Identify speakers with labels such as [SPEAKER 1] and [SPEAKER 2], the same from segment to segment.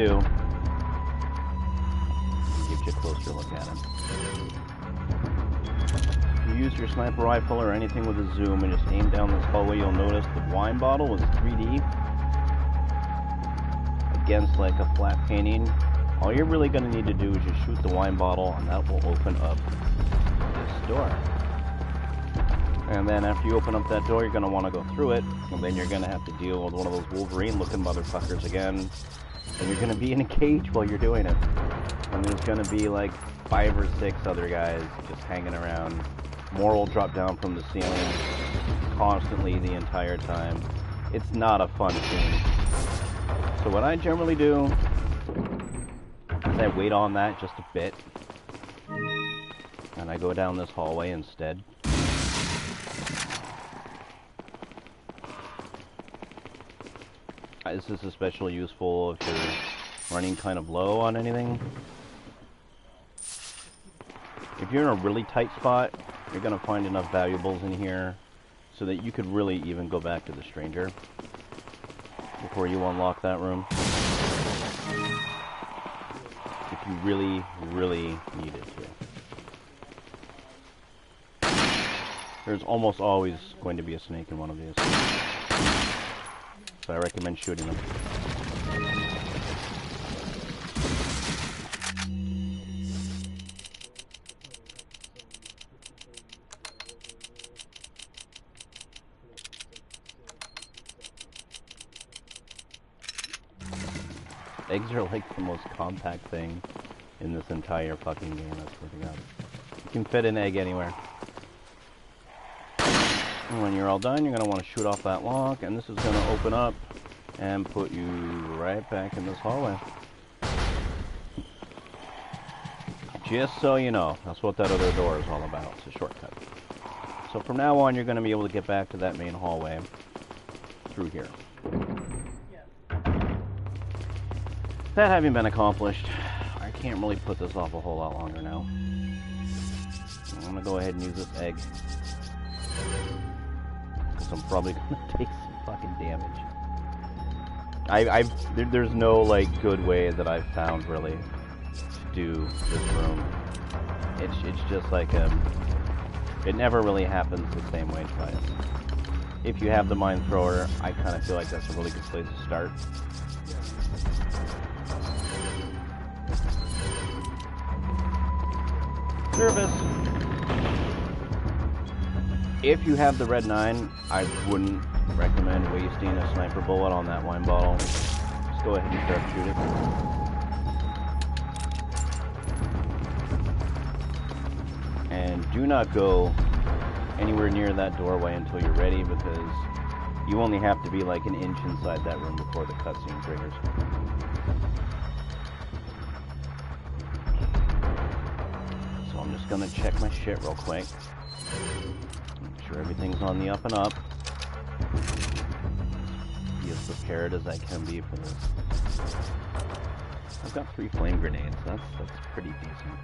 [SPEAKER 1] do, gives you a closer look at him. If you use your sniper rifle or anything with a zoom and just aim down this hallway, you'll notice the wine bottle is 3D against like a flat painting. All you're really going to need to do is just shoot the wine bottle, and that will open up this door. And then after you open up that door, you're going to want to go through it, and then you're going to have to deal with one of those Wolverine-looking motherfuckers again. And you're going to be in a cage while you're doing it. And there's going to be like 5 or 6 other guys just hanging around. More will drop down from the ceiling constantly the entire time. It's not a fun scene. So what I generally do is I wait on that just a bit. And I go down this hallway instead. This is especially useful if you're running kind of low on anything. If you're in a really tight spot, you're going to find enough valuables in here so that you could really even go back to the stranger before you unlock that room. If you really, really needed to. There's almost always going to be a snake in one of these. So I recommend shooting them. Eggs are like the most compact thing in this entire fucking game, I swear to God. You can fit an egg anywhere. And when you're all done, you're going to want to shoot off that lock, and this is going to open up and put you right back in this hallway. Just so you know, that's what that other door is all about. It's a shortcut. So from now on, you're going to be able to get back to that main hallway through here. That having been accomplished, I can't really put this off a whole lot longer now. I'm going to go ahead and use this egg. Because I'm probably going to take some fucking damage. There's no, like, good way that I've found, really, to do this room. It's just like, it never really happens the same way twice. If you have the mine thrower, I kind of feel like that's a really good place to start. Service. If you have the red 9, I wouldn't recommend wasting a sniper bullet on that wine bottle. Just go ahead and start shooting. And do not go anywhere near that doorway until you're ready, because you only have to be like an inch inside that room before the cutscene triggers. I'm just gonna check my shit real quick. Make sure everything's on the up and up. Be as prepared as I can be for this. I've got 3 flame grenades. That's pretty decent.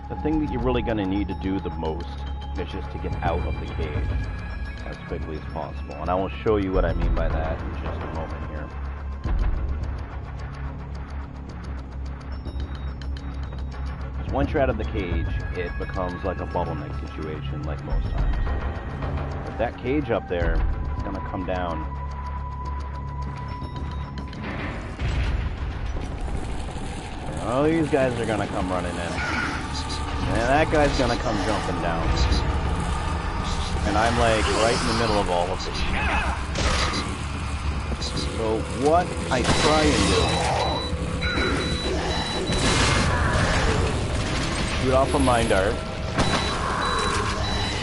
[SPEAKER 1] The thing that you're really gonna need to do the most is just to get out of the cage as quickly as possible. And I will show you what I mean by that in just a moment here. Once you're out of the cage, it becomes like a bottleneck situation, like most times. But that cage up there is going to come down. And all these guys are going to come running in. And that guy's going to come jumping down. And I'm like right in the middle of all of this. So what I try and do, shoot off a mine dart,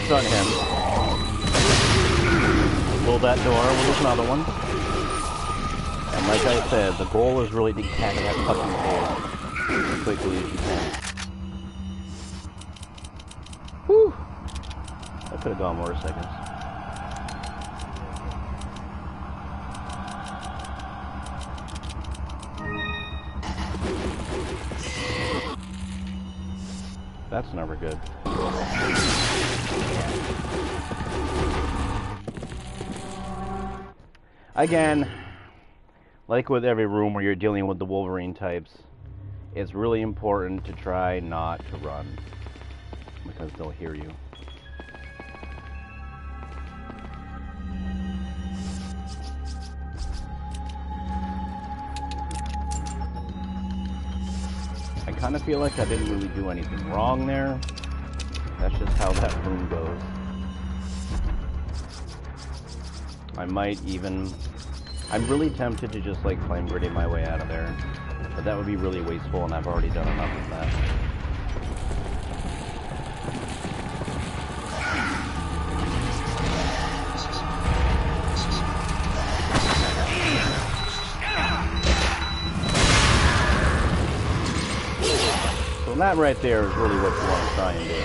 [SPEAKER 1] stun him, pull that door with another one, and like I said, the goal is really to get out of that fucking cage as quickly as you can. Whew! That could have gone more seconds. That's never good. Again, like with every room where you're dealing with the Wolverine types, it's really important to try not to run, because they'll hear you. I kind of feel like I didn't really do anything wrong there. That's just how that room goes. I might even... I'm really tempted to just like flame grenade my way out of there. But that would be really wasteful, and I've already done enough of that. So that right there is really what you want to try and do.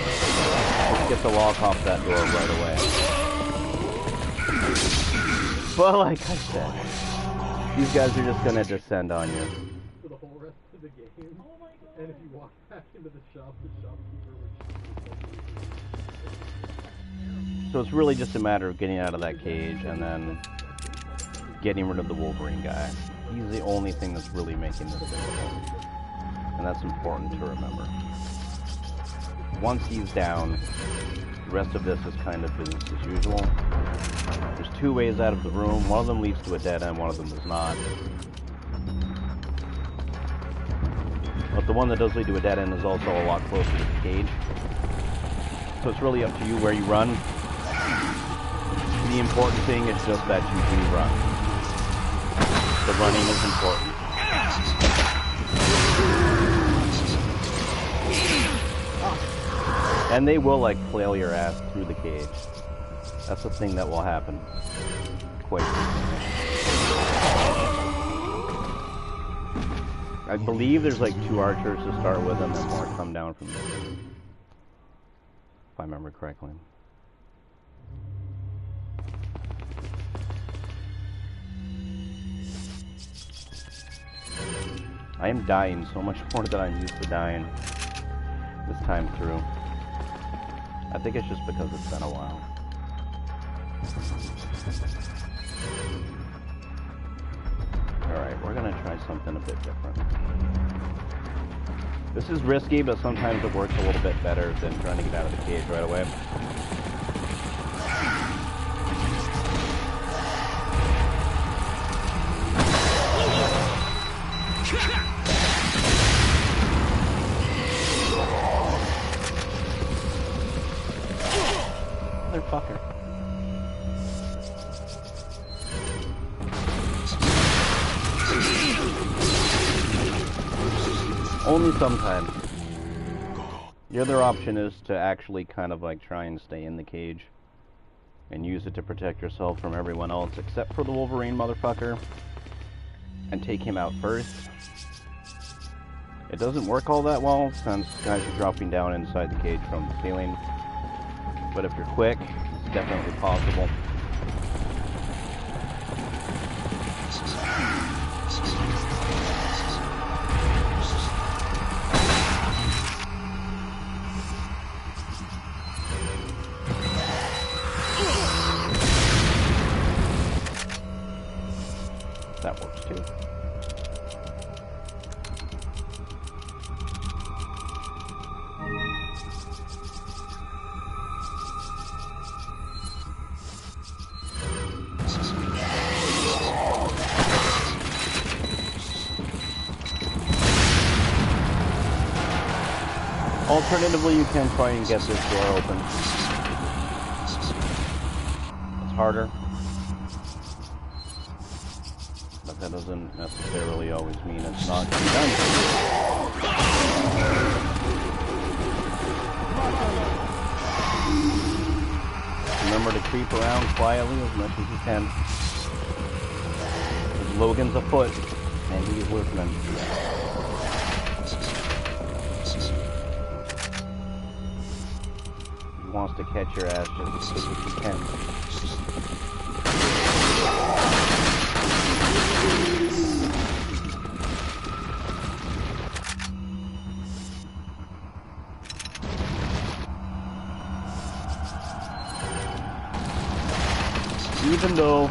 [SPEAKER 1] Just get the lock off that door right away. But like I said, these guys are just gonna descend on you.
[SPEAKER 2] For the whole rest of the game. Oh my God. And if you walk back into the shopkeeper would...
[SPEAKER 1] So it's really just a matter of getting out of that cage and then getting rid of the Wolverine guy. He's the only thing that's really making this difficult. And that's important to remember. Once he's down, the rest of this is kind of business as usual. There's two ways out of the room. One of them leads to a dead end, one of them does not. But the one that does lead to a dead end is also a lot closer to the cage. So it's really up to you where you run. The important thing is just that you do run. The running is important. And they will like flail your ass through the cage. That's the thing that will happen quite frequently. I believe there's like 2 archers to start with and then more come down from there. If I remember correctly. I am dying so much more than I'm used to dying this time through. I think it's just because it's been a while. Alright, we're gonna try something a bit different. This is risky, but sometimes it works a little bit better than trying to get out of the cage right away. Motherfucker. Only sometimes. The other option is to actually kind of like try and stay in the cage and use it to protect yourself from everyone else except for the Wolverine motherfucker and take him out first. It doesn't work all that well since guys are dropping down inside the cage from the ceiling. But if you're quick, it's definitely possible. That works too. Alternatively, you can try and get this door open. It's harder, but that doesn't necessarily always mean it's not going to be done. Remember to creep around quietly as much as you can. Because Logan's afoot, and he's listening. Wants to catch your ass just as quick as he can. Even though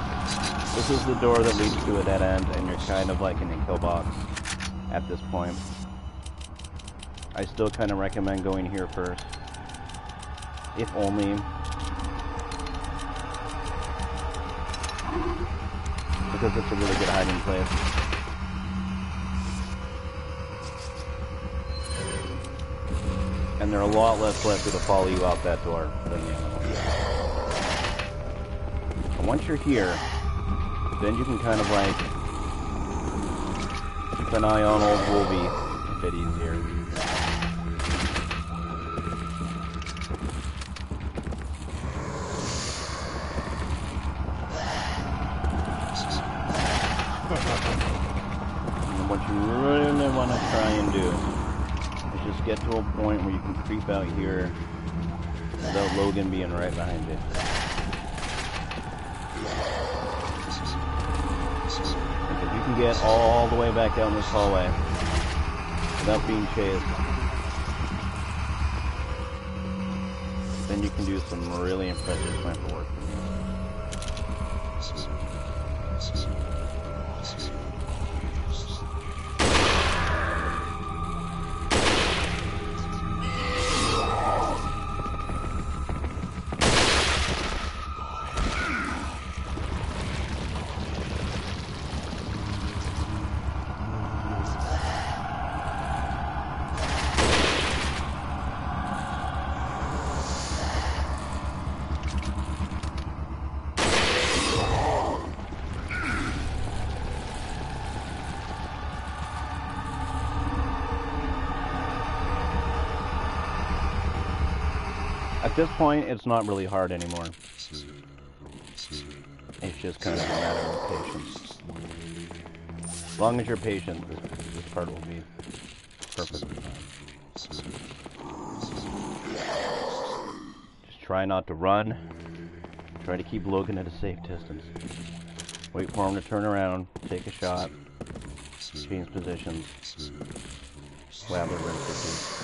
[SPEAKER 1] This is the door that leads to a dead end, and you're kind of like in a kill box at this point. I still kind of recommend going here first, if only because it's a really good hiding place. And they're a lot less likely to follow you out that door than the other one. And once you're here, then you can kind of like keep an eye on old Wolby a bit easier. And what you really want to try and do is just get to a point where you can creep out here without Logan being right behind you. Because you can get all the way back down this hallway without being chased. Then you can do some really impressive sniper work. At this point, it's not really hard anymore. It's just kind of a matter of patience. As long as you're patient, this part will be perfectly fine. Just try not to run. Try to keep Logan at a safe distance. Wait for him to turn around, take a shot, change positions, grab the rest.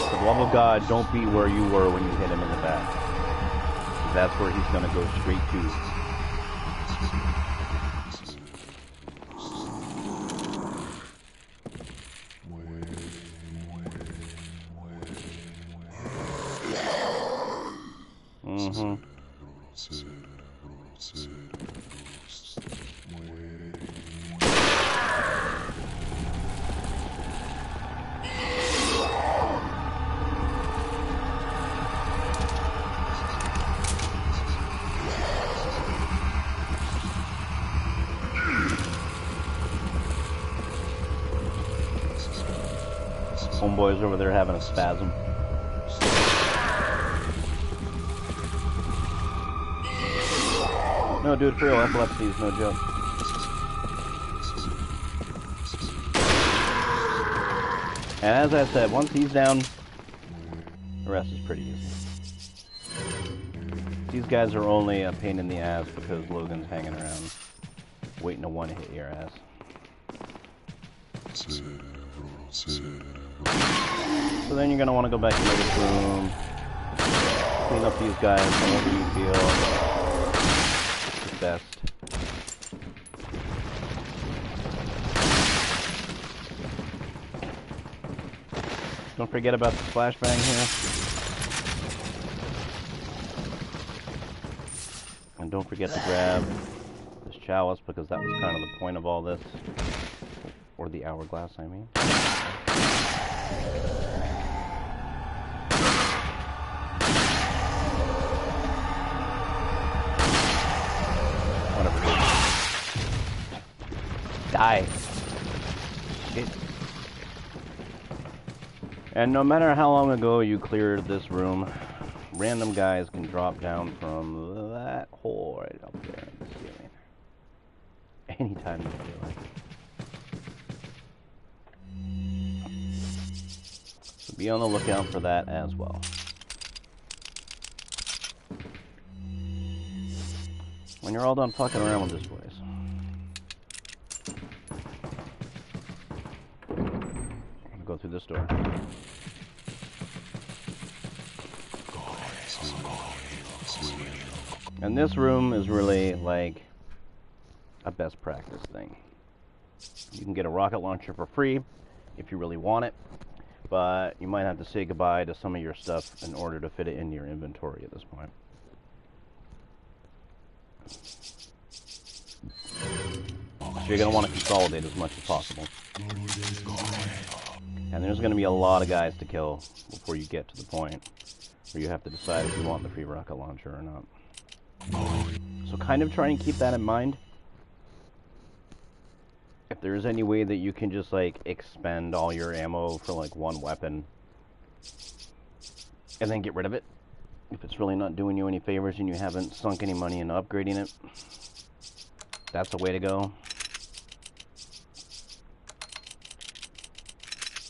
[SPEAKER 1] For the love of God, don't be where you were when you hit him in the back. That's where he's going to go straight to. Homeboy's over there having a spasm. No, dude, for real, epilepsy is no joke. And as I said, once he's down, the rest is pretty easy. These guys are only a pain in the ass because Logan's hanging around, waiting to one-hit your ass. So then you're going to want to go back into this room, clean up these guys, however you feel is best. Don't forget about the flashbang here. And don't forget to grab this chalice because that was kind of the point of all this. Or the hourglass, I mean. Whatever. Die. Shit. And no matter how long ago you cleared this room, random guys can drop down from that hole right up there in the ceiling. Anytime you feel like it. So be on the lookout for that as well. When you're all done fucking around with this place, I'm gonna go through this door. And this room is really like a best practice thing. You can get a rocket launcher for free if you really want it, but you might have to say goodbye to some of your stuff in order to fit it in your inventory at this point. So you're going to want to consolidate as much as possible. And there's going to be a lot of guys to kill before you get to the point where you have to decide if you want the free rocket launcher or not. So kind of try and keep that in mind. If there's any way that you can just like expend all your ammo for like one weapon and then get rid of it, if it's really not doing you any favors and you haven't sunk any money into upgrading it, that's the way to go.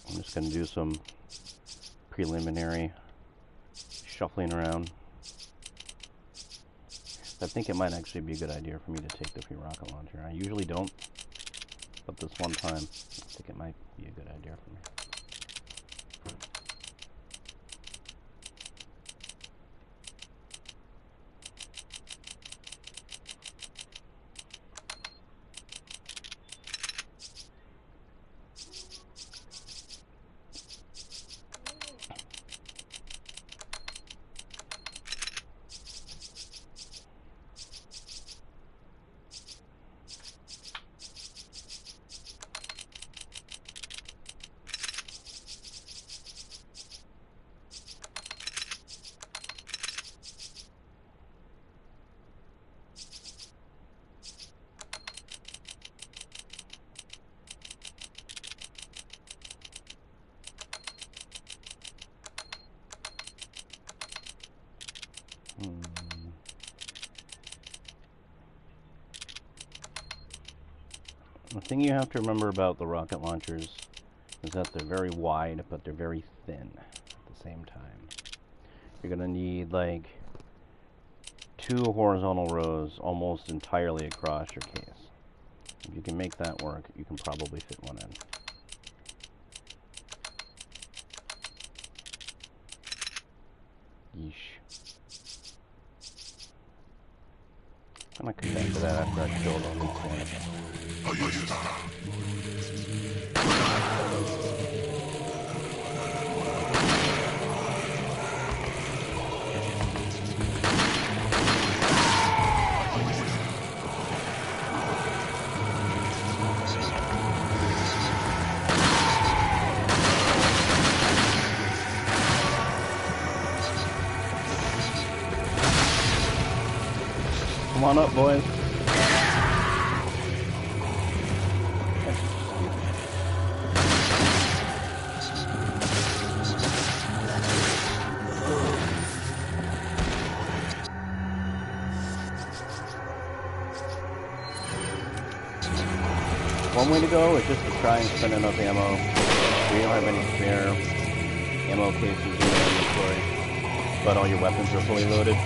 [SPEAKER 1] I'm just going to do some preliminary shuffling around. I think it might actually be a good idea for me to take the free rocket launcher. I usually don't, but this one time, I think it might be a good idea for me. The thing you have to remember about the rocket launchers is that they're very wide, but they're very thin at the same time. You're going to need like 2 horizontal rows almost entirely across your case. If you can make that work, you can probably fit one in. Yeesh. I'm gonna come back to that after I killed all these things. Come on up, boys. One way to go is just to try and spend enough ammo. We don't have any spare ammo cases in your inventory, but all your weapons are fully loaded.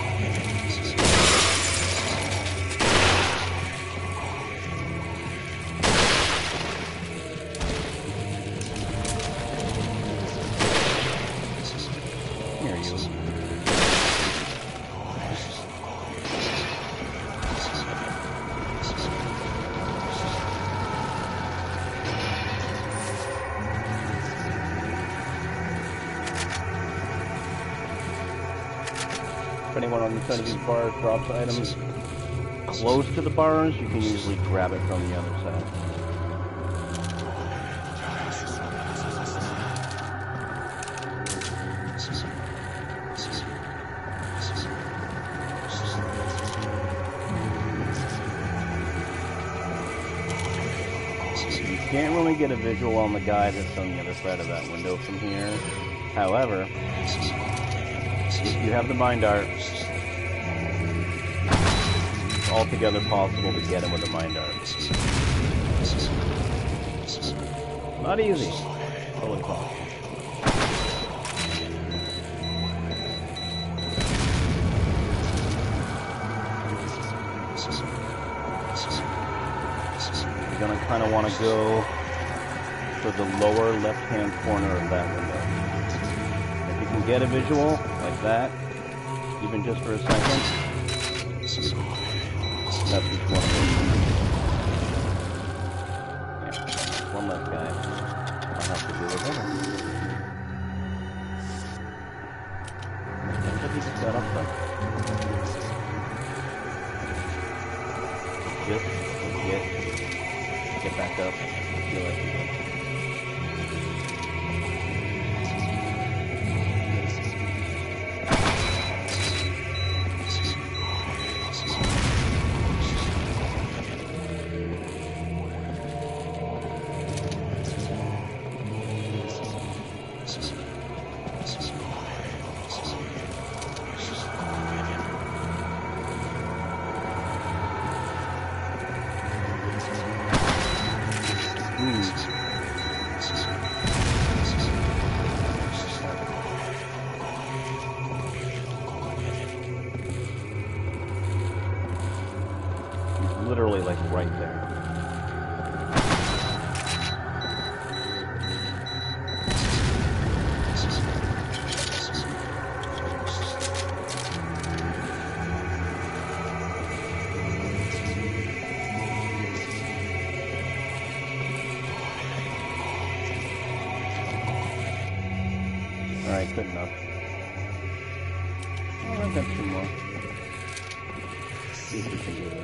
[SPEAKER 1] If anyone on the side of these bars drops items close to the bars, you can usually grab it from the other side. You can't really get a visual on the guy that's on the other side of that window from here. However, if you have the mind art, it's altogether possible to get him with the mind art. Not easy, totally possible. You're gonna kind of want to go to the lower left-hand corner of that window. If you can get a visual like that, even just for a second, That's each one of them. Yeah, one less guy. I'll have to do with him. What did he just got up then? Just get back up. Do it. Literally, like, right there. Alright, good enough. Oh, I've got two more. See if we can do this.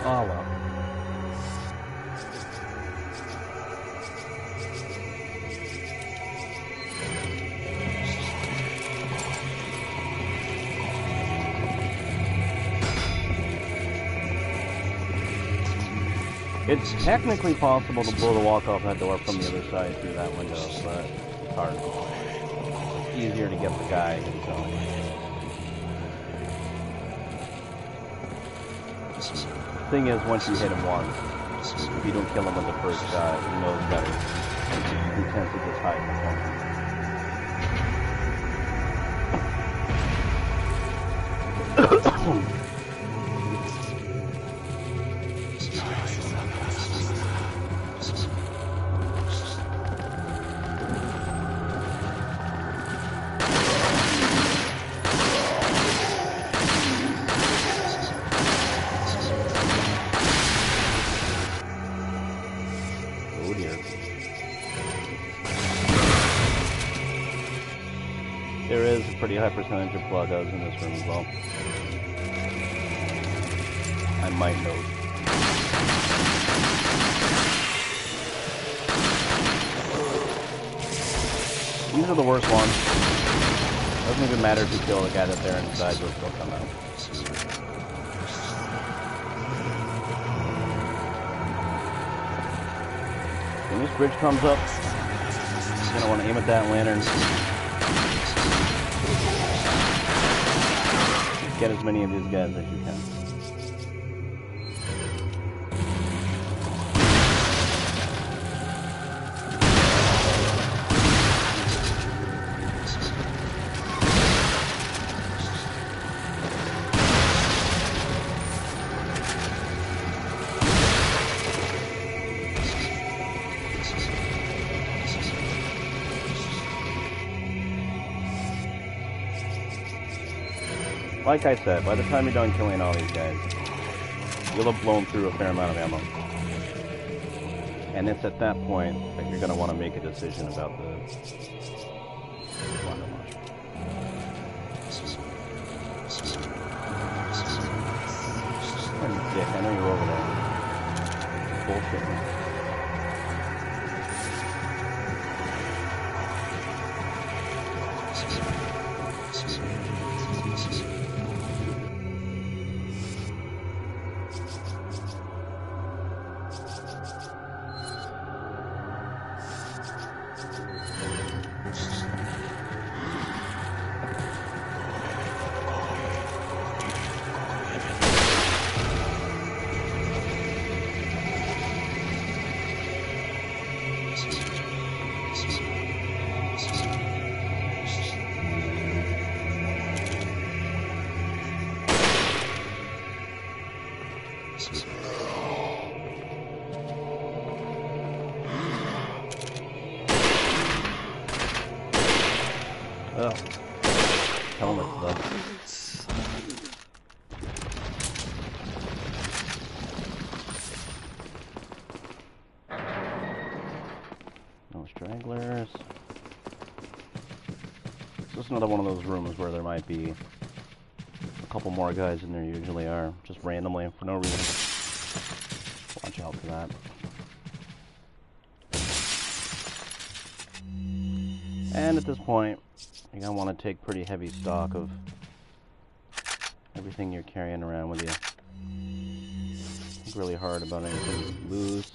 [SPEAKER 1] Oh well. It's technically possible to blow the walk off that door from the other side through that window, but it's hard. It's easier to get the guy, so. Thing is, once you hit him once, if you don't kill him with the first shot, he knows better. He tends to just hide from him. Oh dear. There is a pretty high percentage of plug-outs in this room as well. I might note. These are the worst ones. Doesn't even matter if you kill the guy that's there inside, they'll still come out. When this bridge comes up, you're gonna want to aim at that lantern. Get as many of these guys as you can. Like I said, by the time you're done killing all these guys, you'll have blown through a fair amount of ammo. And it's at that point that you're going to want to make a decision about the rocket launcher. Dick, I know you're over there. Bullshit. Oh. Helmet though. No stragglers. This is another one of those rooms where there might be a couple more guys than there usually are, just randomly, for no reason. Watch out for that. And at this point, you're going to want to take pretty heavy stock of everything you're carrying around with you. Think really hard about anything you lose.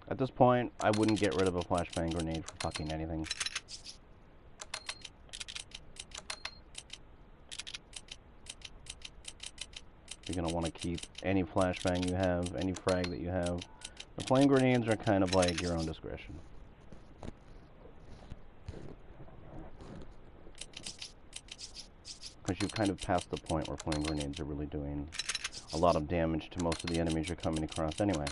[SPEAKER 1] At this point, I wouldn't get rid of a flashbang grenade for fucking anything. You're going to want to keep any flashbang you have, any frag that you have. The flame grenades are kind of like your own discretion. Because you've kind of passed the point where flame grenades are really doing a lot of damage to most of the enemies you're coming across anyway.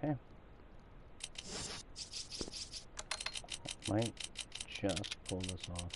[SPEAKER 1] Okay. Might just pull this off.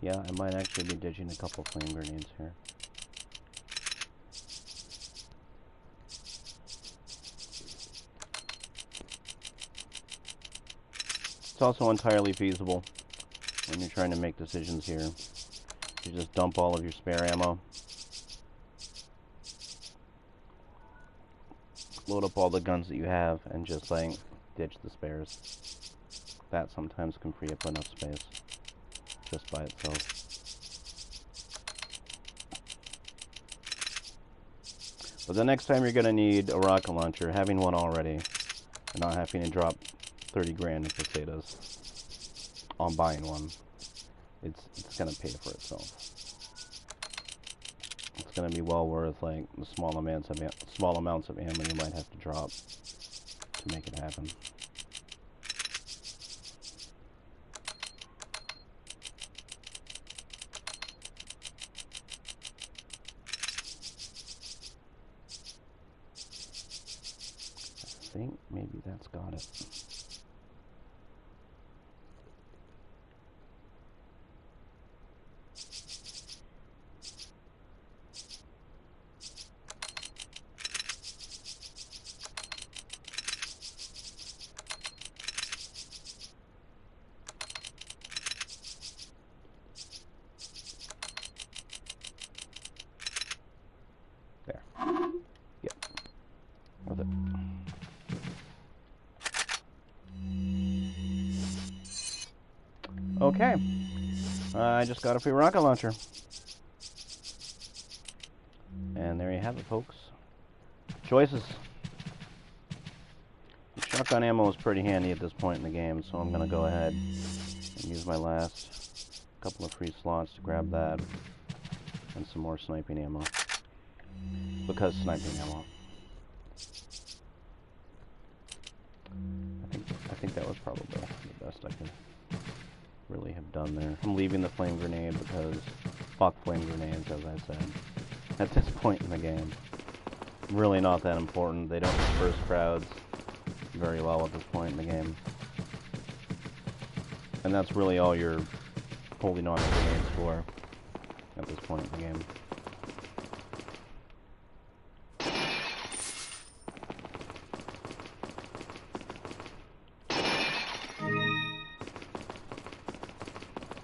[SPEAKER 1] Yeah, I might actually be ditching a couple flame grenades here. It's also entirely feasible when you're trying to make decisions here. You just dump all of your spare ammo. Load up all the guns that you have and just like ditch the spares. That sometimes can free up enough space just by itself. But the next time you're going to need a rocket launcher, having one already and not having to drop 30 grand in pesetas on buying one, it's going to pay for itself. It's going to be well worth like the small amounts of ammo you might have to drop to make it happen. I think maybe that's got it. There. Yep. With it. Okay. I just got a free rocket launcher. And there you have it, folks. Choices. Shotgun ammo is pretty handy at this point in the game, so I'm gonna go ahead and use my last couple of free slots to grab that and some more sniping ammo. Because sniping ammo. I think that was probably the best I could really have done there. I'm leaving the flame grenade because fuck flame grenades, as I said. At this point in the game. Really not that important. They don't disperse crowds very well at this point in the game. And that's really all you're holding on to grenades for at this point in the game.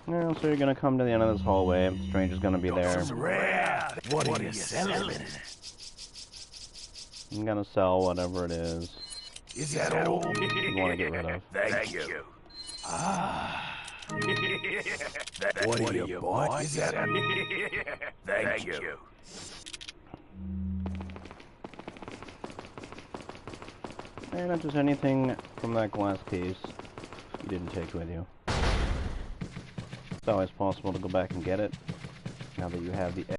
[SPEAKER 1] Well, so you're gonna come to the end of this hallway. The stranger's gonna be there.
[SPEAKER 3] What are you selling?
[SPEAKER 1] I'm gonna sell whatever it is
[SPEAKER 3] Is that all?
[SPEAKER 1] you want to get rid of.
[SPEAKER 3] Thank you. Ah. What are you bought? Is that Thank you.
[SPEAKER 1] And if there's anything from that glass case you didn't take with you, it's always possible to go back and get it now that you have the